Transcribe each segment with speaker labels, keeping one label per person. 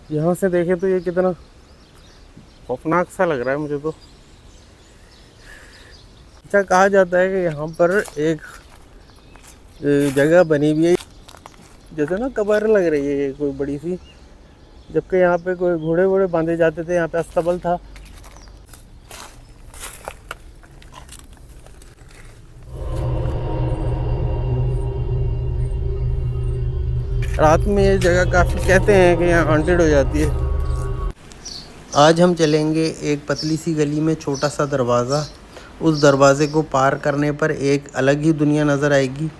Speaker 1: यहाँ से देखे तो ये कितना खौफनाक सा लग रहा है मुझे तो। अच्छा, कहा जाता है कि यहाँ पर एक जगह बनी हुई है, जैसे ना कब्र लग रही है ये कोई बड़ी सी, जबकि यहाँ पे कोई घोड़े वोड़े बांधे जाते थे, यहाँ पे अस्तबल था। रात में ये जगह काफ़ी कहते हैं कि यहाँ हॉन्टेड हो जाती है। आज हम चलेंगे एक पतली सी गली में, छोटा सा दरवाज़ा, उस दरवाज़े को पार करने पर एक अलग ही दुनिया नज़र आएगी।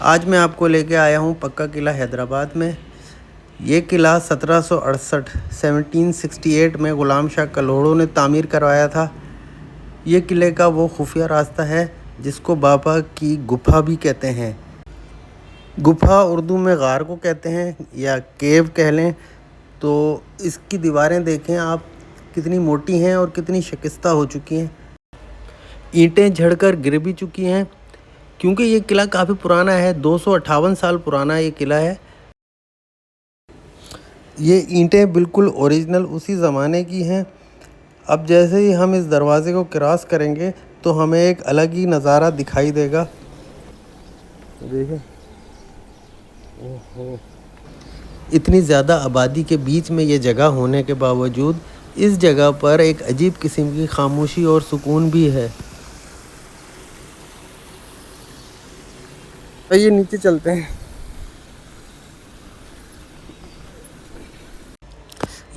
Speaker 1: आज मैं आपको लेके आया हूँ पक्का किला हैदराबाद में। ये किला 1768 1768 में ग़ुलाम शाह कल्होड़ों ने तामीर करवाया था। ये किले का वो खुफिया रास्ता है जिसको बाबा की गुफा भी कहते हैं। गुफा उर्दू में गार को कहते हैं या केव कह लें। तो इसकी दीवारें देखें आप, कितनी मोटी हैं और कितनी शिकस्ता हो चुकी हैं। ईंटें झड़कर गिर भी चुकी हैं, क्योंकि ये किला काफ़ी पुराना है। 258 साल पुराना ये किला है। ये ईंटें बिल्कुल ओरिजिनल उसी ज़माने की हैं। अब जैसे ही हम इस दरवाज़े को क्रॉस करेंगे तो हमें एक अलग ही नज़ारा दिखाई देगा। देखें, ओहो, इतनी ज़्यादा आबादी के बीच में ये जगह होने के बावजूद इस जगह पर एक अजीब किस्म की खामोशी और सुकून भी है। आइए नीचे चलते हैं।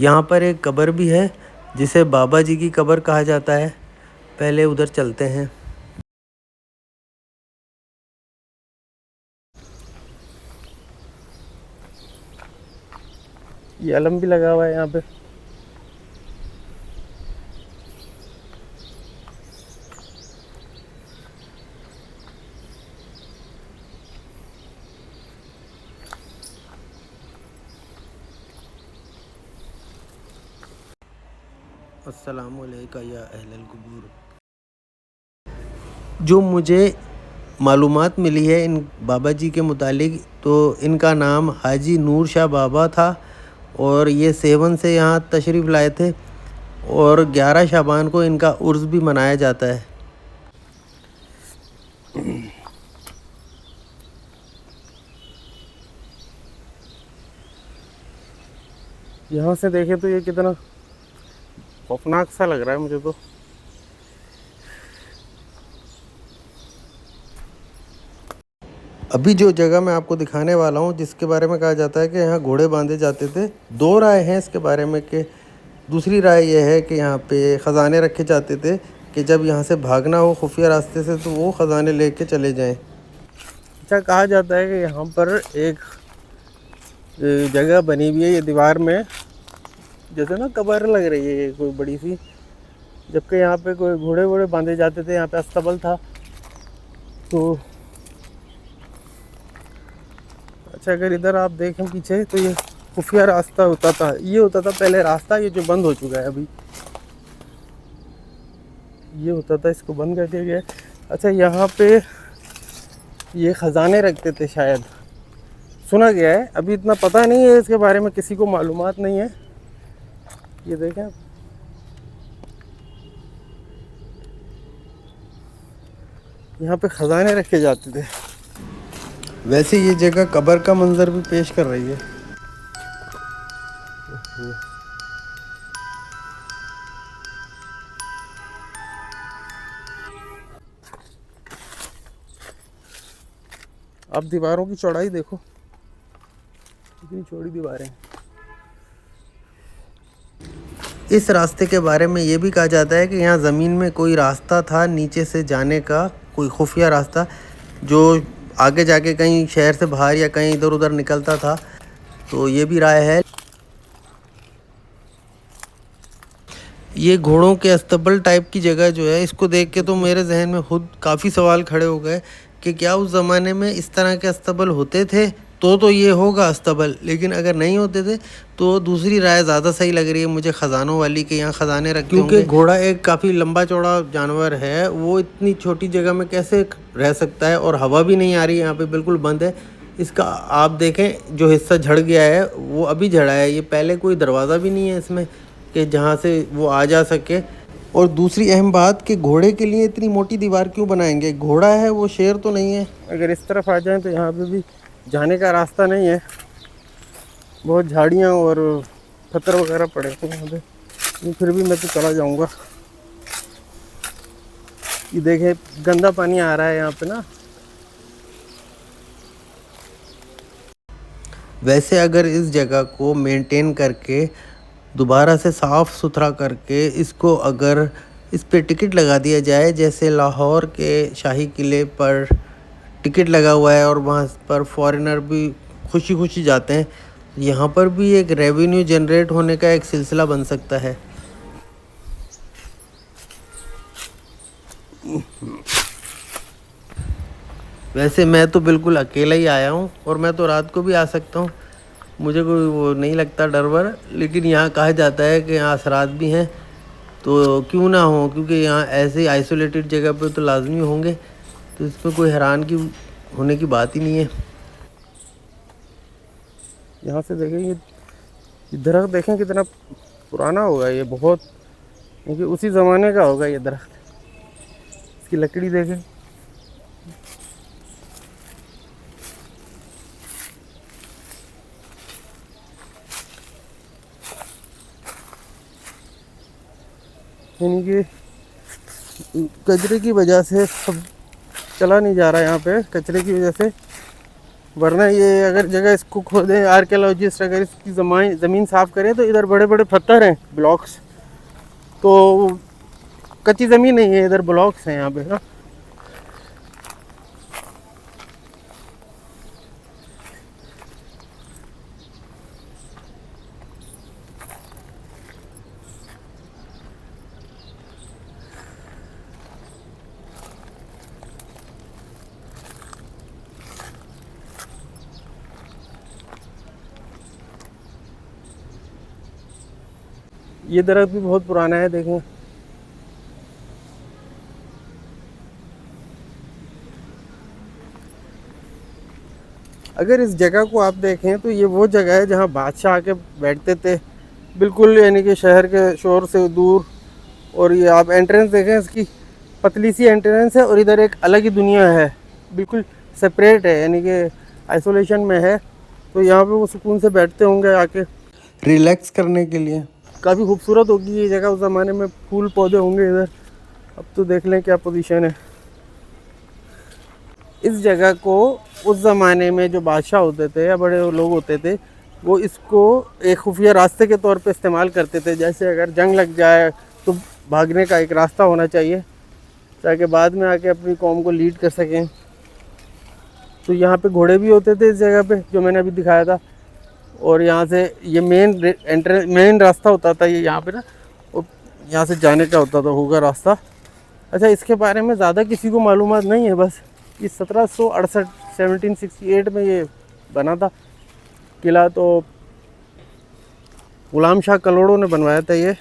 Speaker 1: यहाँ पर एक कब्र भी है जिसे बाबा जी की कब्र कहा जाता है। पहले उधर चलते हैं। ये अलम भी लगा हुआ है यहाँ पे। अस्सलामु अलैका या अहलल कुबूर। जो मुझे मालूमात मिली है इन बाबा जी के मुतालिक, तो इनका नाम हाजी नूर शाह बाबा था और ये सेवन से यहाँ तशरीफ़ लाए थे और 11 शाबान को इनका उर्स भी मनाया जाता है। यहाँ से देखे तो ये कितना खौफनाक सा लग रहा है मुझे तो। अभी जो जगह मैं आपको दिखाने वाला हूँ, जिसके बारे में कहा जाता है कि यहाँ घोड़े बांधे जाते थे, दो राय हैं इसके बारे में। कि दूसरी राय यह है कि यहाँ पे ख़जाने रखे जाते थे कि जब यहाँ से भागना हो खुफिया रास्ते से तो वो ख़जाने लेके चले जाएं। अच्छा, कहा जाता है कि यहाँ पर एक जगह बनी हुई है ये दीवार में, जैसे ना कब्र लग रही है ये कोई बड़ी सी, जबकि यहाँ पे कोई घोड़े वोड़े बांधे जाते थे, यहाँ पे अस्तबल था। तो अच्छा, अगर इधर आप देखें पीछे तो ये खुफिया रास्ता होता था, ये होता था पहले रास्ता, ये जो बंद हो चुका है अभी। ये होता था, इसको बंद कर दिया गया है। अच्छा, यहाँ पे ये ख़जाने रखते थे शायद, सुना गया है। अभी इतना पता नहीं है इसके बारे में, किसी को मालूमात नहीं है। ये देखें आप, यहाँ पे ख़जाने रखे जाते थे। वैसे ये जगह कब्र का मंजर भी पेश कर रही है। अब दीवारों की चौड़ाई देखो, कितनी चौड़ी दीवारें। इस रास्ते के बारे में ये भी कहा जाता है कि यहाँ ज़मीन में कोई रास्ता था नीचे से जाने का, कोई खुफिया रास्ता जो आगे जाके कहीं शहर से बाहर या कहीं इधर उधर निकलता था। तो ये भी राय है। ये घोड़ों के अस्तबल टाइप की जगह जो है, इसको देख के तो मेरे जहन में खुद काफ़ी सवाल खड़े हो गए कि क्या उस ज़माने में इस तरह के अस्तबल होते थे तो ये होगा अस्तबल, लेकिन अगर नहीं होते थे तो दूसरी राय ज़्यादा सही लग रही है मुझे, ख़जानों वाली, के यहाँ ख़जाने रखे होंगे। क्योंकि घोड़ा एक काफ़ी लंबा चौड़ा जानवर है, वो इतनी छोटी जगह में कैसे रह सकता है, और हवा भी नहीं आ रही है यहाँ पे, बिल्कुल बंद है। इसका आप देखें जो हिस्सा झड़ गया है वो अभी झड़ा है, ये पहले कोई दरवाज़ा भी नहीं है इसमें कि जहाँ से वो आ जा सके। और दूसरी अहम बात कि घोड़े के लिए इतनी मोटी दीवार क्यों बनाएंगे, घोड़ा है वो शेर तो नहीं है। अगर इस तरफ आ जाएं तो यहाँ पे भी जाने का रास्ता नहीं है, बहुत झाड़ियाँ और पत्थर वगैरह पड़े हैं यहाँ पे, लेकिन फिर भी मैं तो चला जाऊँगा। ये देखें गंदा पानी आ रहा है यहाँ पे ना। वैसे अगर इस जगह को मेंटेन करके दोबारा से साफ़ सुथरा करके इसको अगर इस पे टिकट लगा दिया जाए, जैसे लाहौर के शाही किले पर टिकट लगा हुआ है और वहाँ पर फॉरेनर भी खुशी खुशी जाते हैं, यहाँ पर भी एक रेवेन्यू जनरेट होने का एक सिलसिला बन सकता है। वैसे मैं तो बिल्कुल अकेला ही आया हूँ और मैं तो रात को भी आ सकता हूँ, मुझे कोई वो नहीं लगता डर वर। लेकिन यहाँ कहा जाता है कि यहाँ असरात भी हैं, तो क्यों ना हो, क्योंकि यहाँ ऐसे आइसोलेटेड जगह पे तो लाजमी होंगे, तो इसमें कोई हैरान की होने की बात ही नहीं है। यहाँ से देखें ये दरख्त देखें कितना पुराना होगा, ये बहुत, क्योंकि उसी ज़माने का होगा ये दरख्त। इसकी लकड़ी देखें, यानी कि कचरे की वजह से सब चला नहीं जा रहा है यहाँ पे, कचरे की वजह से। वरना ये अगर जगह इसको खोदें, आर्कियोलॉजिस्ट अगर इसकी ज़मीन साफ़ करें तो इधर बड़े बड़े पत्थर हैं, ब्लॉक्स, तो कच्ची ज़मीन नहीं है, इधर ब्लॉक्स हैं यहाँ पे ना। ये दरख्त भी बहुत पुराना है, देखें। अगर इस जगह को आप देखें तो ये वो जगह है जहाँ बादशाह आके बैठते थे, बिल्कुल यानी कि शहर के शोर से दूर। और ये आप एंट्रेंस देखें, इसकी पतली सी एंट्रेंस है और इधर एक अलग ही दुनिया है, बिल्कुल सेपरेट है, यानी कि आइसोलेशन में है। तो यहाँ पे वो सुकून से बैठते होंगे आके रिलैक्स करने के लिए। काफ़ी खूबसूरत होगी ये जगह, उस ज़माने में फूल पौधे होंगे इधर। अब तो देख लें क्या पोजीशन है इस जगह को। उस ज़माने में जो बादशाह होते थे या बड़े लोग होते थे, वो इसको एक खुफिया रास्ते के तौर पे इस्तेमाल करते थे। जैसे अगर जंग लग जाए तो भागने का एक रास्ता होना चाहिए, ताकि बाद में आके अपनी कौम को लीड कर सकें। तो यहाँ पे घोड़े भी होते थे इस जगह पे, जो मैंने अभी दिखाया था। और यहाँ से ये मेन रास्ता होता था ये यहाँ पे ना, और यहाँ से जाने का होता था होगा रास्ता। अच्छा, इसके बारे में ज़्यादा किसी को मालूमात नहीं है, बस ये 1768 1768 में ये बना था किला। तो गुलाम शाह कलोड़ों ने बनवाया था ये।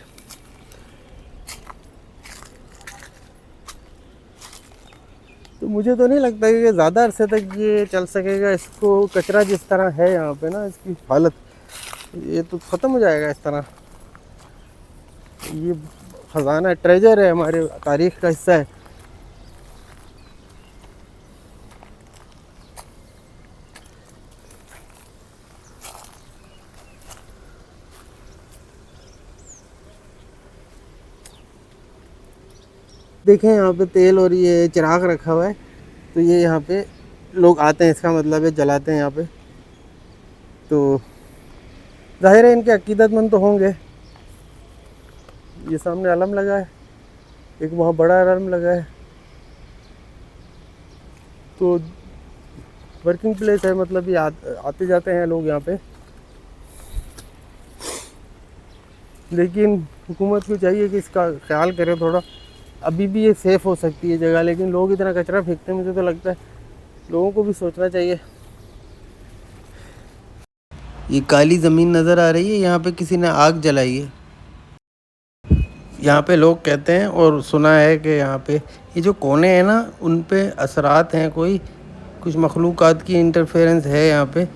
Speaker 1: तो मुझे तो नहीं लगता कि ज़्यादा अरसे तक ये चल सकेगा। इसको कचरा जिस तरह है यहाँ पे ना, इसकी हालत, ये तो ख़त्म हो जाएगा इस तरह। ये ख़जाना है, ट्रेजर है, हमारे तारीख़ का हिस्सा है। देखें यहाँ पे तेल और ये चिराग रखा हुआ है, तो ये यहाँ पे लोग आते हैं, इसका मतलब है जलाते हैं यहाँ पे। तो ज़ाहिर है इनके अकीदतमंद तो होंगे। ये सामने अलम लगा है, एक वहाँ बड़ा अलम लगा है। तो वर्किंग प्लेस है, मतलब ये आते जाते हैं लोग यहाँ पे। लेकिन हुकूमत को चाहिए कि इसका ख्याल करे थोड़ा। अभी भी ये सेफ़ हो सकती है जगह, लेकिन लोग इतना कचरा फेंकते हैं, मुझे तो लगता है लोगों को भी सोचना चाहिए। ये काली ज़मीन नज़र आ रही है, यहाँ पे किसी ने आग जलाई है। यहाँ पे लोग कहते हैं और सुना है कि यहाँ पे ये जो कोने हैं ना, उन पे असरात हैं, कोई कुछ मखलूक़ात की इंटरफेरेंस है यहाँ पे।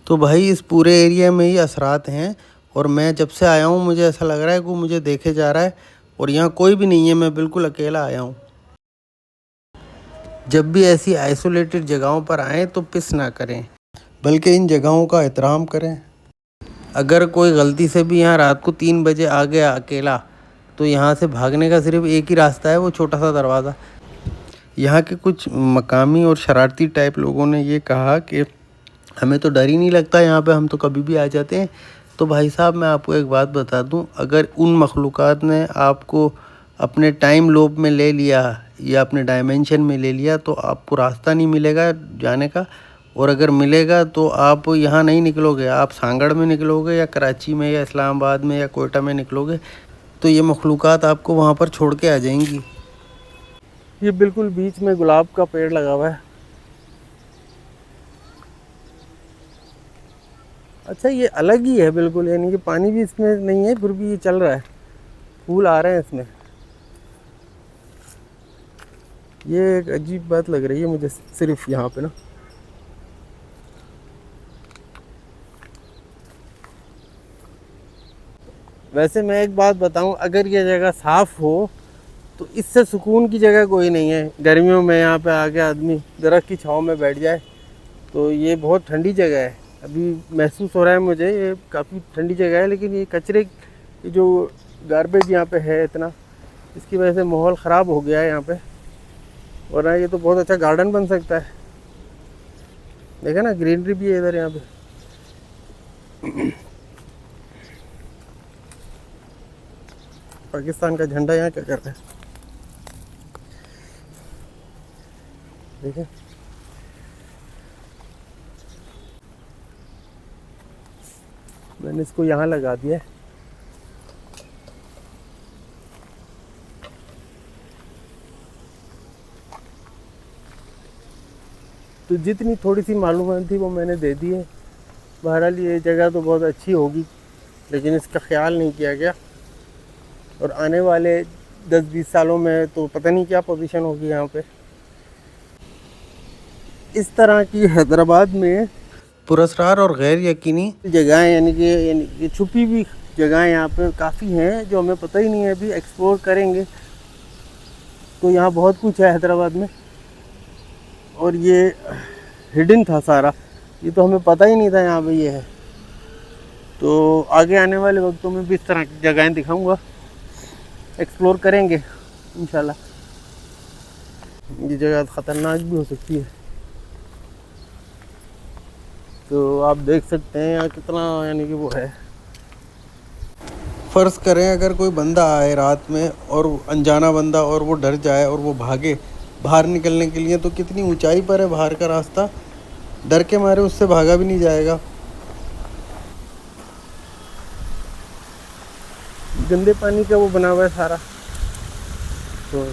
Speaker 1: तो भाई इस पूरे एरिया में ही असरात हैं और मैं जब से आया हूँ मुझे ऐसा लग रहा है कि मुझे देखे जा रहा है और यहाँ कोई भी नहीं है, मैं बिल्कुल अकेला आया हूँ। जब भी ऐसी आइसोलेटेड जगहों पर आएँ तो पिस ना करें, बल्कि इन जगहों का एहतराम करें। अगर कोई गलती से भी यहाँ रात को 3 बजे आ गया अकेला, तो यहाँ से भागने का सिर्फ एक ही रास्ता है, वो छोटा सा दरवाज़ा। यहाँ के कुछ मकामी और शरारती टाइप लोगों ने ये कहा कि हमें तो डर ही नहीं लगता यहाँ पे, हम तो कभी भी आ जाते हैं। तो भाई साहब मैं आपको एक बात बता दूँ, अगर उन मखलूक़ात ने आपको अपने टाइम लूप में ले लिया या अपने डायमेंशन में ले लिया तो आपको रास्ता नहीं मिलेगा जाने का, और अगर मिलेगा तो आप यहाँ नहीं निकलोगे, आप सांगड़ में निकलोगे या कराची में या इस्लामाबाद में या कोयटा में निकलोगे, तो ये मखलूक़ात आपको वहाँ पर छोड़ के आ जाएंगी। ये बिल्कुल बीच में गुलाब का पेड़ लगा हुआ है। अच्छा ये अलग ही है बिल्कुल, यानी कि पानी भी इसमें नहीं है फिर भी ये चल रहा है, फूल आ रहे हैं इसमें। ये एक अजीब बात लग रही है मुझे सिर्फ यहाँ पे ना। वैसे मैं एक बात बताऊं, अगर ये जगह साफ़ हो तो इससे सुकून की जगह कोई नहीं है। गर्मियों में यहाँ पे आके आदमी दरख्त की छांव में बैठ जाए तो ये बहुत ठंडी जगह है। अभी महसूस हो रहा है मुझे ये काफ़ी ठंडी जगह है, लेकिन ये कचरे की जो गार्बेज यहाँ पे है इतना, इसकी वजह से माहौल ख़राब हो गया है यहाँ पे। वरना ये तो बहुत अच्छा गार्डन बन सकता है। देखा ना, ग्रीनरी भी है इधर यहाँ पे। पाकिस्तान का झंडा यहाँ क्या कर रहा है, देखिए। मैंने इसको यहाँ लगा दिया है। तो जितनी थोड़ी सी मालूमात थी वो मैंने दे दी है। बहरहाल ये जगह तो बहुत अच्छी होगी, लेकिन इसका ख्याल नहीं किया गया, और आने वाले 10-20 सालों में तो पता नहीं क्या पोजीशन होगी यहाँ पे। इस तरह की हैदराबाद में पुरस्कार और गैर यकीनी जगहें, यानी कि छुपी हुई जगहें यहाँ पे काफ़ी हैं जो हमें पता ही नहीं है। अभी एक्सप्लोर करेंगे तो यहाँ बहुत कुछ है हैदराबाद में, और ये हिडन था सारा, ये तो हमें पता ही नहीं था यहाँ पे ये है। तो आगे आने वाले वक्तों में भी इस तरह की जगहें दिखाऊंगा, एक्सप्लोर करेंगे इंशाल्लाह। ये जगह ख़तरनाक भी हो सकती है, तो आप देख सकते हैं यहाँ कितना, यानी कि वो है। फ़र्ज़ करें अगर कोई बंदा आए रात में और अनजाना बंदा, और वो डर जाए और वो भागे बाहर निकलने के लिए, तो कितनी ऊंचाई पर है बाहर का रास्ता, डर के मारे उससे भागा भी नहीं जाएगा। गंदे पानी का वो बना हुआ है सारा। तो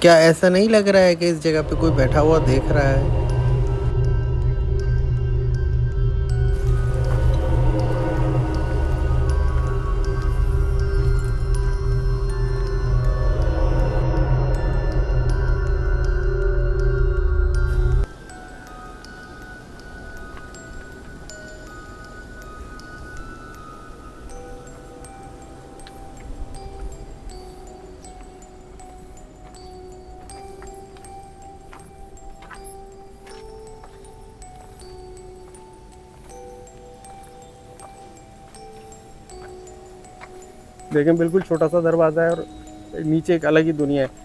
Speaker 1: क्या ऐसा नहीं लग रहा है कि इस जगह पे कोई बैठा हुआ देख रहा है? देखें बिल्कुल छोटा सा दरवाज़ा है और नीचे एक अलग ही दुनिया है।